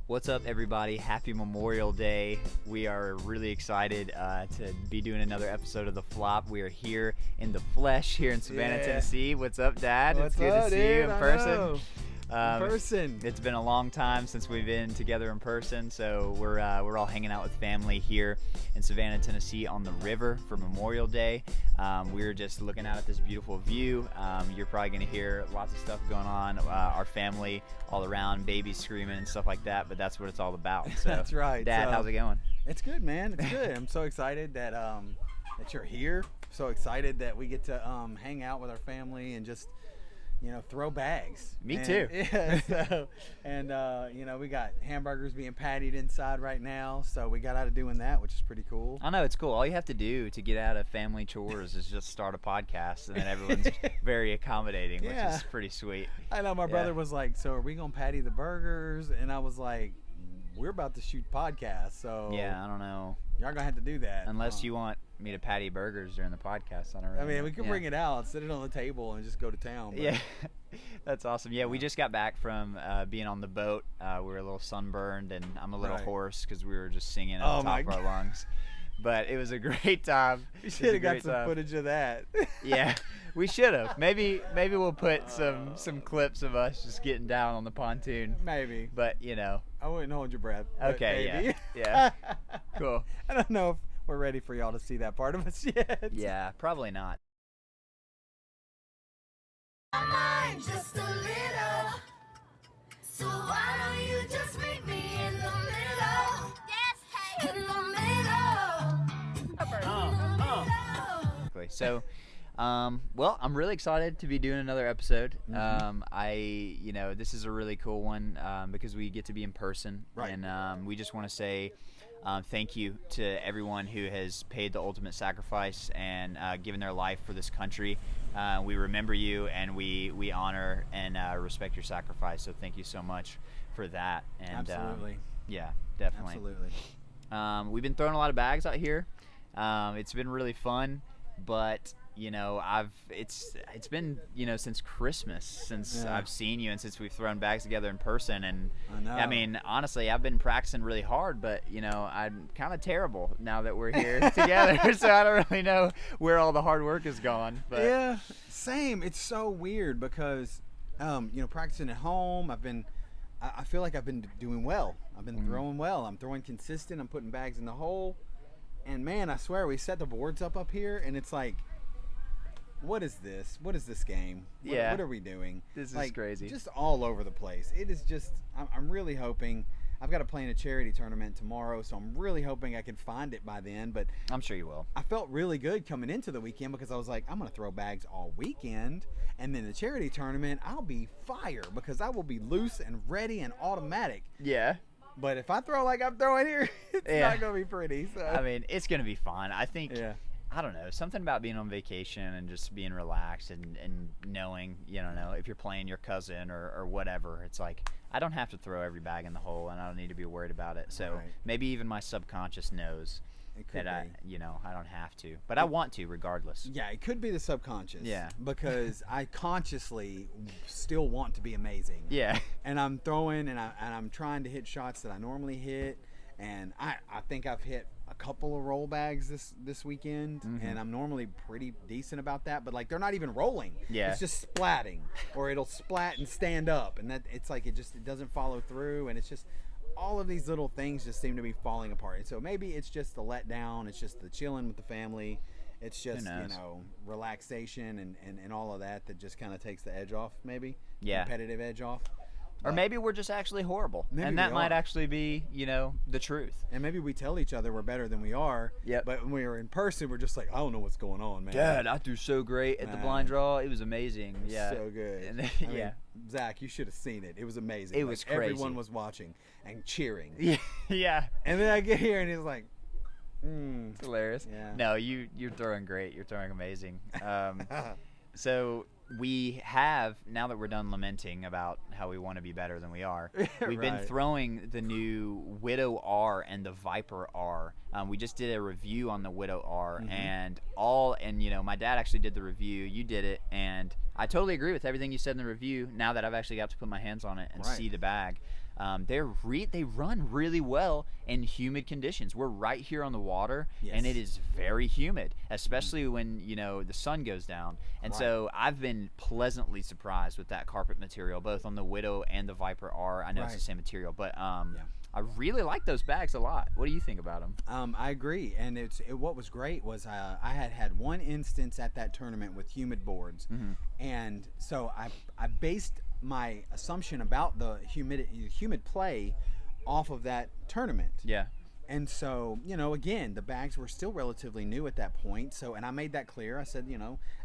What's up, everybody? Happy Memorial Day. We are really excited to be doing another episode of The Flop. We are here in the flesh here in Savannah, Yeah. Tennessee. What's up, Dad? What's it's good up, to see dude? you in I person. know. In person. It's been a long time since we've been together in person, so we're all hanging out with family here in Savannah, Tennessee on the river for Memorial Day. We're just looking out at this beautiful view. You're probably going to hear lots of stuff going on, our family all around, babies screaming and stuff like that, but that's what it's all about. So, That's right. Dad, So, how's it going? It's good, man. It's good. I'm so excited that you're here. So excited that we get to hang out with our family and just throw bags. Me And- too. Yeah. So, and we got hamburgers being pattied inside right now. So we got out of doing that, which is pretty cool. I know, it's cool. All you have to do to get out of family chores is just start a podcast, and then everyone's very accommodating, which Yeah. is pretty sweet. I know my Yeah. brother was like, "So are we gonna patty the burgers?" And I was like, "We're about to shoot podcasts, so Yeah, I don't know. y'all gonna have to do that Unless you want me to patty burgers during the podcast, I don't really I mean, know. we could Yeah. bring it out, sit it on the table, and just go to town. But Yeah, that's awesome. Yeah, we just got back from being on the boat. We were a little sunburned, and I'm a little Right. hoarse because we were just singing at Oh the top my of our God. lungs. But it was a great time. we It was should a have got great some time. footage of that. Yeah, we should have. Maybe we'll put some clips of us just getting down on the pontoon. Maybe. But I wouldn't hold your breath. But Okay, yeah, maybe. yeah. Cool. I don't know if we're ready for y'all to see that part of us yet. Yeah, probably not. My mind just a little. So why don't you just meet me in the middle? Yes, in the middle. Exactly. So, well, I'm really excited to be doing another episode. This is a really cool one because we get to be in person, Right. and we just want to say thank you to everyone who has paid the ultimate sacrifice and given their life for this country. We remember you, and we honor and respect your sacrifice. So thank you so much for that. And Absolutely. yeah, definitely. Absolutely. We've been throwing a lot of bags out here. It's been really fun, but it's been since Christmas since Yeah. I've seen you and since we've thrown bags together in person. And I know. I mean, honestly, I've been practicing really hard, but I'm kind of terrible now that we're here together. So I don't really know where all the hard work is gone. But Yeah, same. It's so weird because, practicing at home, I feel like I've been doing well. I've been throwing well. I'm throwing consistent. I'm putting bags in the hole. And man, I swear, we set the boards up here, and it's like, what is this? What is this game? Yeah. What are we doing? This is Like, crazy. Just all over the place. It is just, I'm really hoping. I've got to play in a charity tournament tomorrow, so I'm really hoping I can find it by then. But I'm sure you will. I felt really good coming into the weekend because I was like, I'm going to throw bags all weekend. And then the charity tournament, I'll be fire because I will be loose and ready and automatic. Yeah. But if I throw like I'm throwing here, it's Yeah. not going to be pretty. So. I mean, it's gonna be fun. I think. Yeah. I don't know, something about being on vacation and just being relaxed and knowing, if you're playing your cousin or whatever, it's like, I don't have to throw every bag in the hole and I don't need to be worried about it. So Right. maybe even my subconscious knows It could that be. I don't have to. But I want to regardless. Yeah, it could be the subconscious. Yeah. Because I consciously still want to be amazing. Yeah. And I'm throwing and I'm trying to hit shots that I normally hit. And I think I've hit a couple of roll bags this weekend, and I'm normally pretty decent about that. But like they're not even rolling. Yeah. It's just splatting, or it'll splat and stand up, and that it's like it doesn't follow through, and it's just all of these little things just seem to be falling apart. And so maybe it's just the letdown. It's just the chilling with the family. It's just knows? relaxation and all of that just kind of takes the edge off, maybe. Yeah. Competitive edge off. Or But- maybe we're just actually horrible. Maybe And that we might are. actually be, the truth. And maybe we tell each other we're better than we are. Yep. But when we're in person, we're just like, I don't know what's going on, man. Dad, I threw so great at the Man. blind draw. It was amazing. Yeah. So good. And I mean, yeah. Zach, you should have seen it. It was amazing. It was Everyone crazy. was watching and cheering. Yeah. Yeah. And then I get here and he's like, It's hilarious. Yeah. No, you're throwing great. You're throwing amazing. So we have, now that we're done lamenting about how we want to be better than we are, we've been Right. throwing the new Widow R and the Viper R. We just did a review on the Widow R, and my dad actually did the review. You did it, and I totally agree with everything you said in the review. Now that I've actually got to put my hands on it and Right. see the bag, They run really well in humid conditions. We're right here on the water, and Yes. it is very humid, especially when the sun goes down. And Right. so I've been pleasantly surprised with that carpet material, both on the Widow and the Viper R. I know it's the Right. same material, but I really like those bags a lot. What do you think about them? I agree, and what was great was I had one instance at that tournament with humid boards, and so I based my assumption about the humid play off of that tournament. Yeah. And so, again, the bags were still relatively new at that point. So, and I made that clear. I said,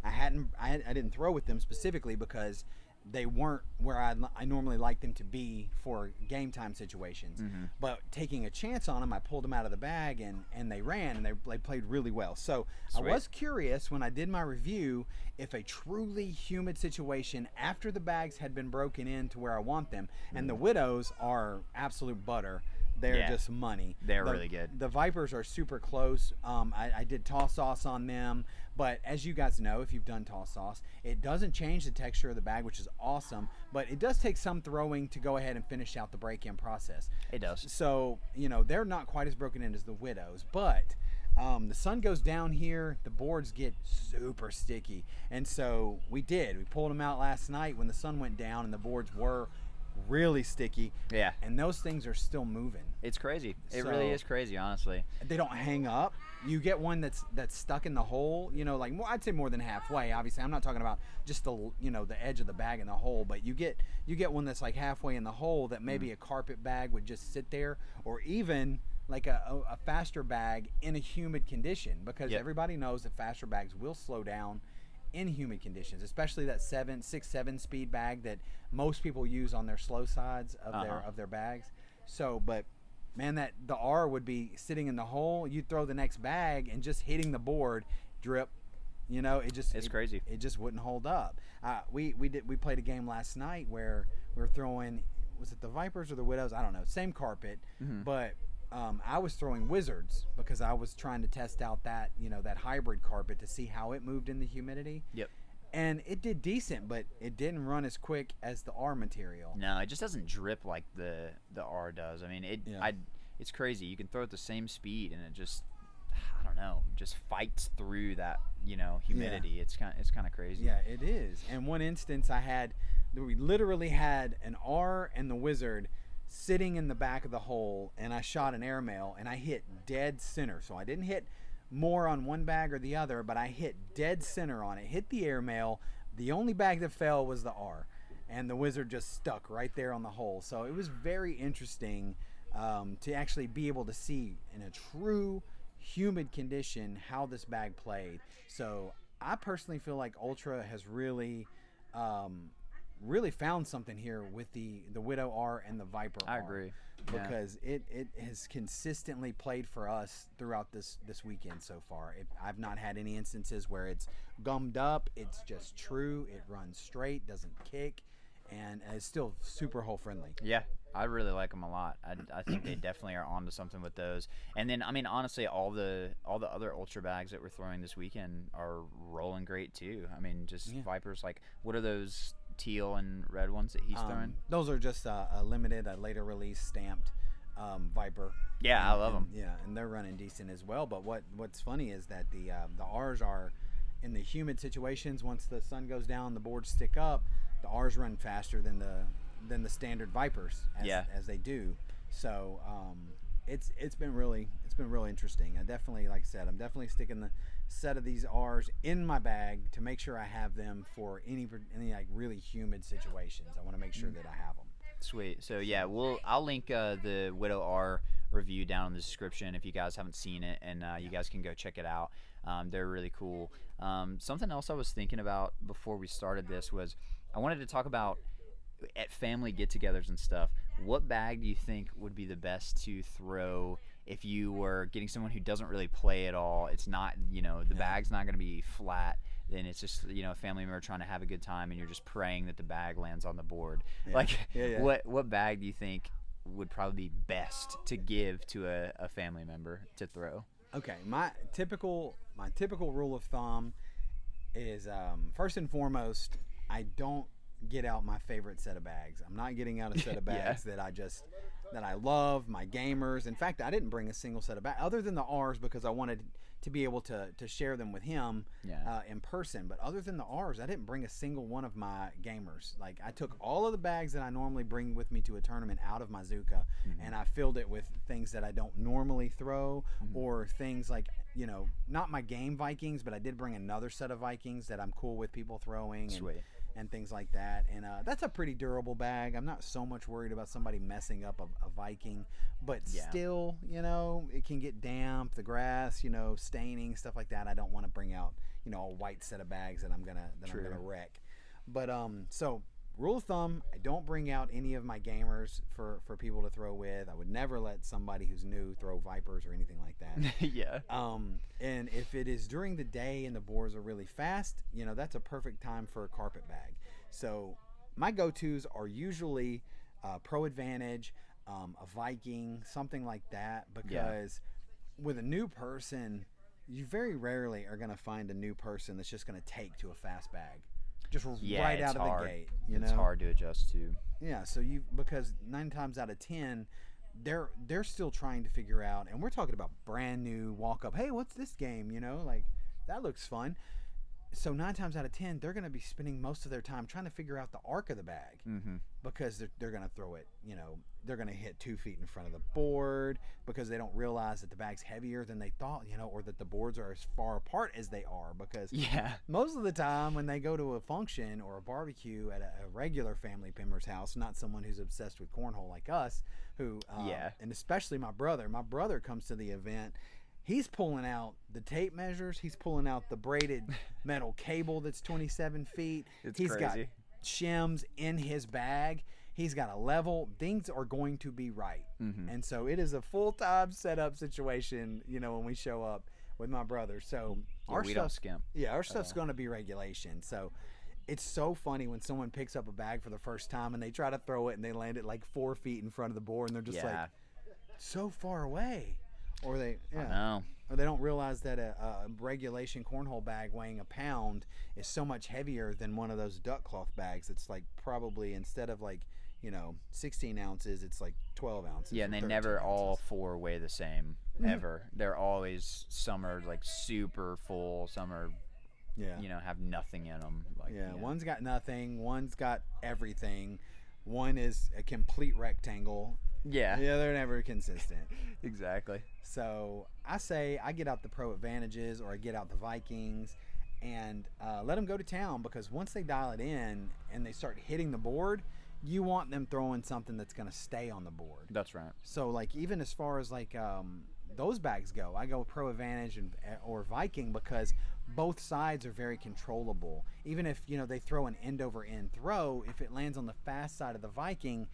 I didn't throw with them specifically because they weren't where I normally like them to be for game time situations. But taking a chance on them, I pulled them out of the bag and they ran and they played really well. So Sweet. I was curious when I did my review if a truly humid situation after the bags had been broken in to where I want them, and the Widows are absolute butter. They're Yeah. just money. They're really good. The Vipers are super close. I did toss sauce on them, but as you guys know, if you've done toss sauce, it doesn't change the texture of the bag, which is awesome, but it does take some throwing to go ahead and finish out the break-in process. It does. So, they're not quite as broken in as the Widows, but the sun goes down here, the boards get super sticky. And so we pulled them out last night when the sun went down and the boards were really sticky. Yeah. And those things are still moving. It's crazy. It really So- is crazy, honestly. They don't hang up. You get one that's stuck in the hole, like I'd say more than halfway. Obviously, I'm not talking about just the edge of the bag in the hole, but you get one that's like halfway in the hole that maybe a carpet bag would just sit there, or even like a faster bag in a humid condition, because Yep. everybody knows that faster bags will slow down in humid conditions, especially that 6-7 speed bag that most people use on their slow sides of their bags. So, but man, that the R would be sitting in the hole. You throw the next bag and just hitting the board, drip. It's crazy. It just wouldn't hold up. We played a game last night where we were throwing. Was it the Vipers or the Widows? I don't know. Same carpet, but I was throwing Wizards because I was trying to test out that that hybrid carpet to see how it moved in the humidity. Yep. And it did decent, but it didn't run as quick as the R material. No, it just doesn't drip like the R does. I mean, Yeah. it's crazy. You can throw at the same speed, and it just, I don't know, just fights through that humidity. Yeah. It's kind of crazy. Yeah, it is. And one instance we literally had an R and the Wizard sitting in the back of the hole, and I shot an airmail and I hit dead center. So I didn't hit more on one bag or the other, but I hit dead center on it. Hit the airmail. The only bag that fell was the R, and the Wizard just stuck right there on the hole. So it was very interesting to actually be able to see in a true humid condition how this bag played. So I personally feel like Ultra has really found something here with the Widow R and the Viper R. I agree. Yeah. Because it has consistently played for us throughout this weekend so far. I've not had any instances where it's gummed up. It's just true. It runs straight, doesn't kick, and it's still super hole friendly. Yeah, I really like them a lot. I think they definitely are onto something with those. And then, I mean, honestly, all the other Ultra bags that we're throwing this weekend are rolling great too. I mean, just Vipers. Like, what are those teal and red ones that he's throwing? Those are just a limited, a later release stamped Viper. Yeah, I love them. Yeah, and they're running decent as well. But what's funny is that the R's are in the humid situations. Once the sun goes down, the boards stick up. The R's run faster than the standard Vipers as they do. So it's been really interesting. I definitely, like I said, I'm definitely sticking the set of these R's in my bag to make sure I have them for any like really humid situations. I want to make sure that I have them. Sweet. So yeah, I'll link the Widow R review down in the description if you guys haven't seen it, and you guys can go check it out. They're really cool. Something else I was thinking about before we started this was I wanted to talk about at family get-togethers and stuff. What bag do you think would be the best to throw if you were getting someone who doesn't really play at all? It's not, the bag's not going to be flat. Then it's just, a family member trying to have a good time, and you're just praying that the bag lands on the board. Yeah. What bag do you think would probably be best to give to a family member to throw? Okay, my typical rule of thumb is first and foremost, I don't get out my favorite set of bags. I'm not getting out a set of bags that I love, my gamers. In fact, I didn't bring a single set of bags other than the R's because I wanted to be able to share them with him in person. But other than the R's, I didn't bring a single one of my gamers. Like, I took all of the bags that I normally bring with me to a tournament out of my Zuka, and I filled it with things that I don't normally throw, or things like, not my game Vikings, but I did bring another set of Vikings that I'm cool with people throwing. And things like that. And that's a pretty durable bag. I'm not so much worried about somebody messing up a Viking, but still, it can get damp, the grass, staining, stuff like that. I don't want to bring out, a white set of bags that I'm gonna wreck. But so rule of thumb, I don't bring out any of my gamers for people to throw with. I would never let somebody who's new throw Vipers or anything like that. And if it is during the day and the boards are really fast, that's a perfect time for a carpet bag. So my go-tos are usually Pro Advantage, a Viking, something like that, because with a new person, you very rarely are going to find a new person that's just going to take to a fast bag. Just right out of the gate, It's hard to adjust to. Yeah, so because 9 times out of 10, they're still trying to figure out, and we're talking about brand new walk up. Hey, what's this game? Like, that looks fun. So 9 times out of 10, they're going to be spending most of their time trying to figure out the arc of the bag, because they're going to throw it. They're going to hit 2 feet in front of the board because they don't realize that the bag's heavier than they thought, or that the boards are as far apart as they are. Because most of the time when they go to a function or a barbecue at a regular family member's house, not someone who's obsessed with cornhole like us, who and especially my brother comes to the event. He's pulling out the tape measures. He's pulling out the braided metal cable that's 27 feet. He's crazy. Got shims in his bag. He's got a level. Things are going to be right. And so it is a full-time setup situation, when we show up with my brother. So we don't skimp. Yeah, our stuff's going to be regulation. So it's so funny when someone picks up a bag for the first time and they try to throw it and they land it like 4 feet in front of the board and they're just like, so far away. Or they don't realize that a regulation cornhole bag weighing a pound is so much heavier than one of those duck cloth bags. It's like probably instead of 16 ounces, it's like 12 ounces. Yeah, and they never all 4 weigh the same ever. They're always, some are like super full, some are have nothing in them. One's got nothing, one's got everything, one is a complete rectangle. They're never consistent. Exactly. So I say I get out the Pro Advantages or I get out the Vikings and let them go to town, because once they dial it in and they start hitting the board, you want them throwing something that's going to stay on the board. That's right. So even as far as those bags go, I go Pro Advantage or Viking, because both sides are very controllable. Even if they throw an end over end throw, if it lands on the fast side of the Viking,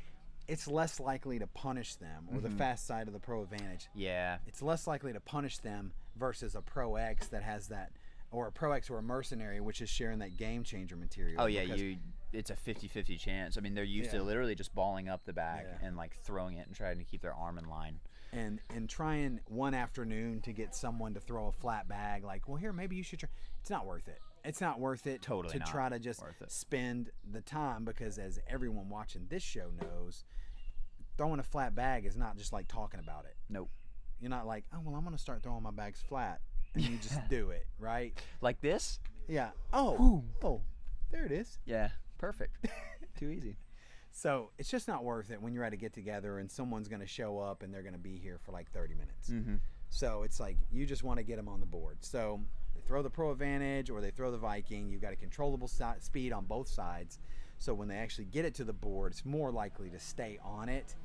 it's less likely to punish them, or the fast side of the Pro Advantage. It's less likely to punish them versus a Pro X that has that, or a Pro X or a Mercenary, which is sharing that game changer material. Oh yeah, it's a 50-50 chance. I mean, they're used to literally just balling up the bag and throwing it and trying to keep their arm in line. And trying one afternoon to get someone to throw a flat bag, well, here, maybe you should try. It's not worth it. It's not worth it to try to just spend the time, because as everyone watching this show knows, throwing a flat bag is not just like talking about it. Nope. You're not like, oh, well, I'm going to start throwing my bags flat. And you just do it, right? Like this? Yeah. Oh, there it is. Yeah, perfect. Too easy. So it's just not worth it when you're at a get-together and someone's going to show up and they're going to be here for 30 minutes. So it's you just want to get them on the board. So they throw the Pro Advantage or they throw the Viking. You've got a controllable speed on both sides. So when they actually get it to the board, it's more likely to stay on it.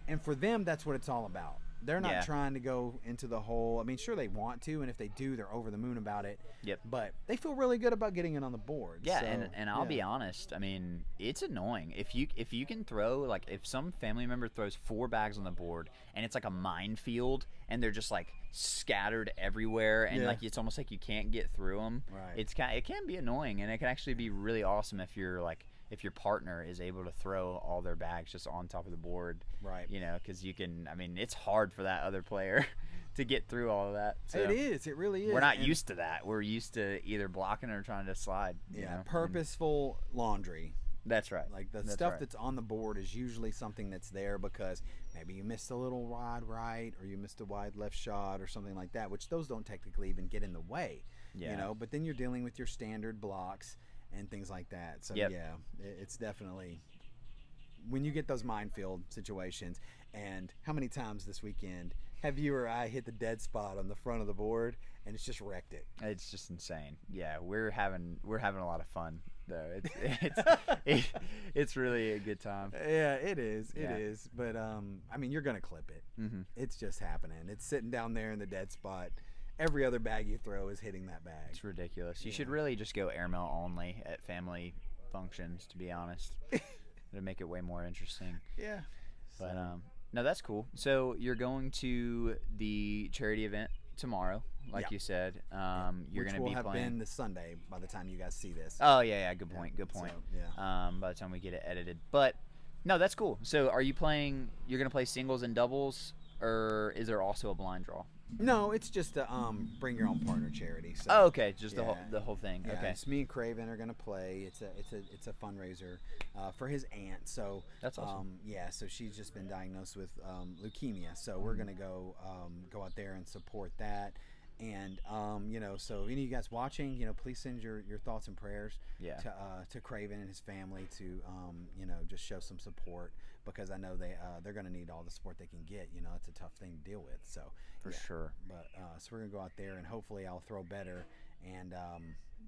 And for them, that's what it's all about. They're not trying to go into the hole. I mean, sure, they want to, and if they do, they're over the moon about it. But they feel really good about getting it on the board. Yeah, so, and I'll be honest. I mean, it's annoying. If you can throw, if some family member throws 4 bags on the board, and it's like a minefield, and they're just scattered everywhere, and it's almost like you can't get through them. Right. It can be annoying, and it can actually be really awesome if you're if your partner is able to throw all their bags just on top of the board, right? Because you can. I mean, it's hard for that other player to get through all of that. So it is. It really is. We're not used to that. We're used to either blocking or trying to slide. Purposeful laundry. That's right. Like the That's stuff right. that's on the board is usually something that's there because maybe you missed a little wide right or you missed a wide left shot or something like that, which those don't technically even get in the way, Yeah. you know, but then you're dealing with your standard blocks and things like that. So Yep. yeah, it's definitely when you get those minefield situations. And how many times this weekend have you or I hit the dead spot on the front of the board and it's just wrecked it? It's just insane. Yeah, we're having a lot of fun though. It's really a good time. Yeah, it is. It Yeah. is. But I mean, you're gonna clip it. Mm-hmm. It's just happening. It's sitting down there in the dead spot. Every other bag you throw is hitting that bag. It's ridiculous. You Yeah. should really just go airmail only at family functions, to be honest. It'd make it way more interesting. Yeah. But So, no, that's cool. So you're going to the charity event tomorrow, like Yeah. you said. You're which going to will be have playing. been this Sunday by the time you guys see this. Oh yeah, good point. Good So, point. yeah. By the time we get it edited, but no, that's cool. So are you playing? You're going to play singles and doubles, or is there also a blind draw? No, it's just a bring your own partner charity. So, Oh, okay, just yeah. the whole thing. Yeah, Okay, it's me and Craven are gonna play. It's a fundraiser for his aunt. So That's awesome. yeah, so she's just been diagnosed with leukemia. So we're gonna go out there and support that. And you know, so any of you guys watching, you know, please send your thoughts and prayers Yeah. to Craven and his family to you know, just show some support because I know they're gonna need all the support they can get. You know, it's a tough thing to deal with. So For yeah. sure. But so we're gonna go out there and hopefully I'll throw better and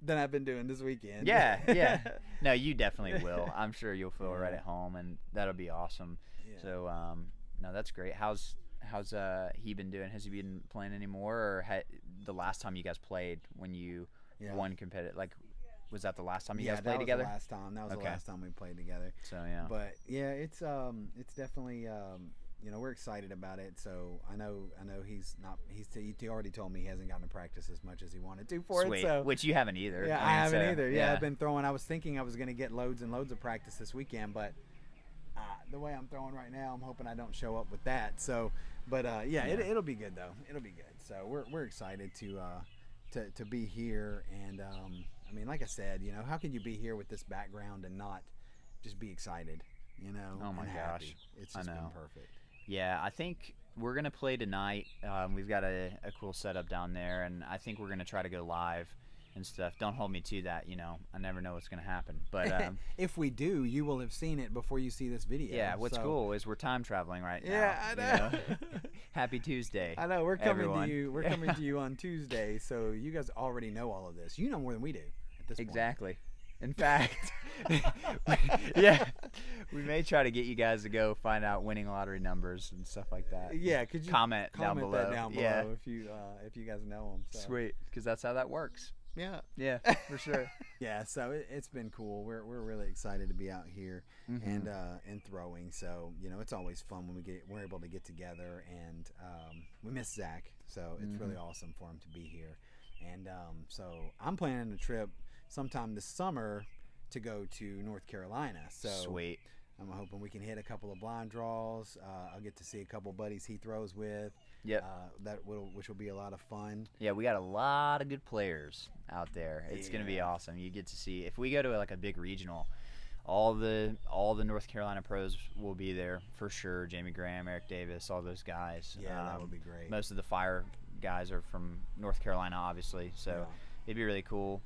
than I've been doing this weekend. Yeah, yeah. No, you definitely will. I'm sure you'll feel right at home, and that'll be awesome. Yeah. So, no, that's great. How's he been doing? Has he been playing anymore, or the last time you guys played when you Yeah. won competitive? Like, was that the last time you yeah, guys played that was together? the last time. That was Okay. the last time we played together. So yeah. But yeah, it's definitely you know, we're excited about it. So I know he's not. He already told me he hasn't gotten to practice as much as he wanted to for Sweet. it. So Which you haven't either. yeah, I I mean, haven't so, either. Yeah, I've been throwing. I was thinking I was gonna get loads and loads of practice this weekend, but the way I'm throwing right now, I'm hoping I don't show up with that. So, but yeah, it'll be good though. It'll be good. So we're excited to be here, and I mean, like I said, you know, how can you be here with this background and not just be excited? You know? Oh my and happy? gosh. It's I just been know. perfect. Yeah, I think we're gonna play tonight. We've got a cool setup down there, and I think we're gonna try to go live and stuff. Don't hold me to that, you know. I never know what's gonna happen. But If we do, you will have seen it before you see this video. yeah, what's so- cool is we're time traveling right now. Yeah, I you know. Happy Tuesday. I know we're coming everyone. to you. We're coming to you on Tuesday, so you guys already know all of this. You know more than we do at this point. Exactly. In fact, yeah, we may try to get you guys to go find out winning lottery numbers and stuff like that. Yeah, could you comment down that below? down below Yeah. if you guys know them. So. Sweet, because that's how that works. Yeah. Yeah, for sure. Yeah, so it's been cool. We're really excited to be out here Mhm. and throwing. So you know, it's always fun when we're able to get together, and we miss Zach, so it's really awesome for him to be here. And so I'm planning a trip sometime this summer to go to North Carolina. So Sweet. I'm hoping we can hit a couple of blind draws. I'll get to see a couple buddies he throws with. Yep. Which will be a lot of fun. Yeah, we got a lot of good players out there. It's gonna be Yeah. awesome. You get to see if we go to like a big regional, all the North Carolina pros will be there for sure. Jamie Graham, Eric Davis, all those guys. Yeah, that would be great. Most of the fire guys are from North Carolina, obviously. So Yeah. it'd be really cool.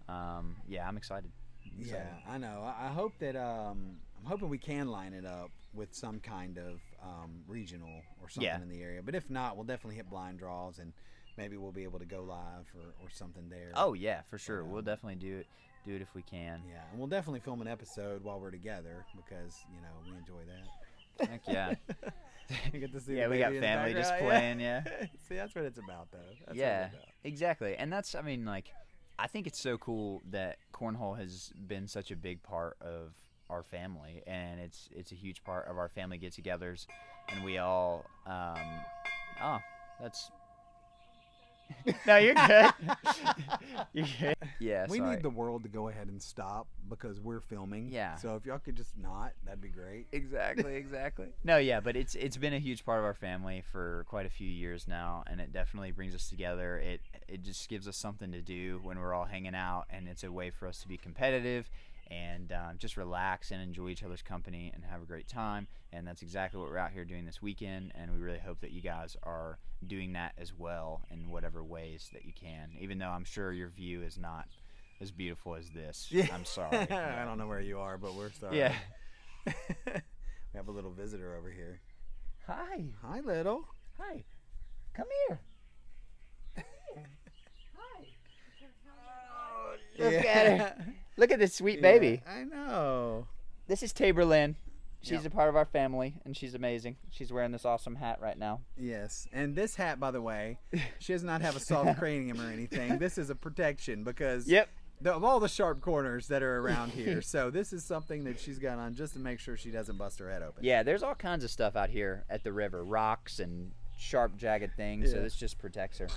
Yeah, I'm excited. Yeah, I know. I hope that I'm hoping we can line it up with some kind of regional or something Yeah. in the area. But if not, we'll definitely hit blind draws and maybe we'll be able to go live or something there. Oh yeah, for sure. Yeah. We'll definitely do it if we can. Yeah, and we'll definitely film an episode while we're together because you know we enjoy that. Heck yeah. You get to see Yeah, the we got baby in the family just background, playing, yeah. See, that's what it's about, though. That's what Yeah, it's about. exactly. And that's, I mean, like, I think it's so cool that cornhole has been such a big part of our family, and it's a huge part of our family get-togethers, and we all, oh, that's. No, you're good. You're good. Yeah, We sorry. need the world to go ahead and stop because we're filming. Yeah. So if y'all could just not, that'd be great. Exactly. No, yeah, but it's been a huge part of our family for quite a few years now, and it definitely brings us together. It just gives us something to do when we're all hanging out, and it's a way for us to be competitive and just relax and enjoy each other's company and have a great time. And that's exactly what we're out here doing this weekend, and we really hope that you guys are doing that as well in whatever ways that you can, even though I'm sure your view is not as beautiful as this. Yeah. I'm sorry. I don't know where you are, but we're sorry. Yeah. We have a little visitor over here. Hi. Hi, little. Hi. Come here. Look at her. Look at this sweet baby. Yeah, I know. This is Tabor Lynn. She's Yep. a part of our family, and she's amazing. She's wearing this awesome hat right now. Yes, and this hat, by the way, she does not have a soft cranium or anything. This is a protection because Yep. of all the sharp corners that are around here. So this is something that she's got on just to make sure she doesn't bust her head open. Yeah, there's all kinds of stuff out here at the river. Rocks and sharp, jagged things, so Yeah. this just protects her.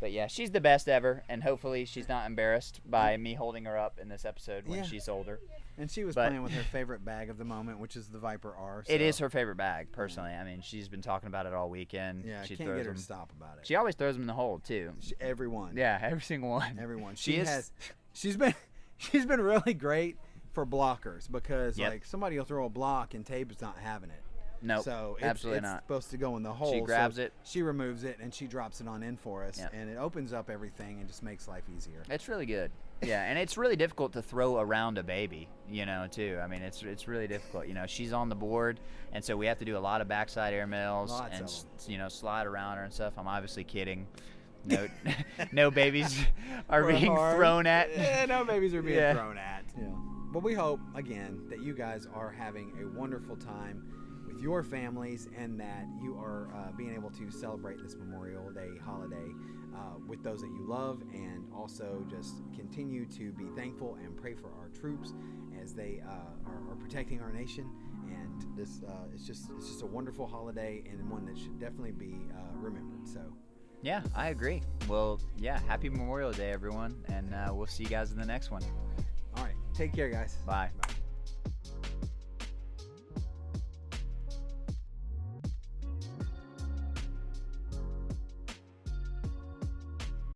But yeah, she's the best ever, and hopefully she's not embarrassed by me holding her up in this episode when Yeah. she's older. And she was But- playing with her favorite bag of the moment, which is the Viper R. It so- is her favorite bag, personally. I mean, she's been talking about it all weekend. Yeah, I she can't throws get her them. to stop about it. She always throws them in the hole too. Everyone. Yeah, every single one. Everyone. She is- She's been really great for blockers because Yep. like somebody will throw a block and Tabe's not having it. Nope, So absolutely it's not. supposed to go in the hole. so grabs it. She removes it and she drops it on in for us, Yep. and it opens up everything and just makes life easier. It's really good. Yeah, and it's really difficult to throw around a baby, too. I mean, it's really difficult. She's on the board, and so we have to do a lot of backside air mails Lots and of slide around her and stuff. I'm obviously kidding. No, no babies are Work being hard. thrown at. Yeah, no babies are being Yeah. thrown at. Yeah. But we hope again that you guys are having a wonderful time with your families, and that you are being able to celebrate this Memorial Day holiday with those that you love, and also just continue to be thankful and pray for our troops as they are protecting our nation. And this it's just a wonderful holiday, and one that should definitely be remembered. So. Yeah, I agree. Well, yeah, happy Memorial Day, everyone, and we'll see you guys in the next one. All right. Take care, guys. Bye. Bye.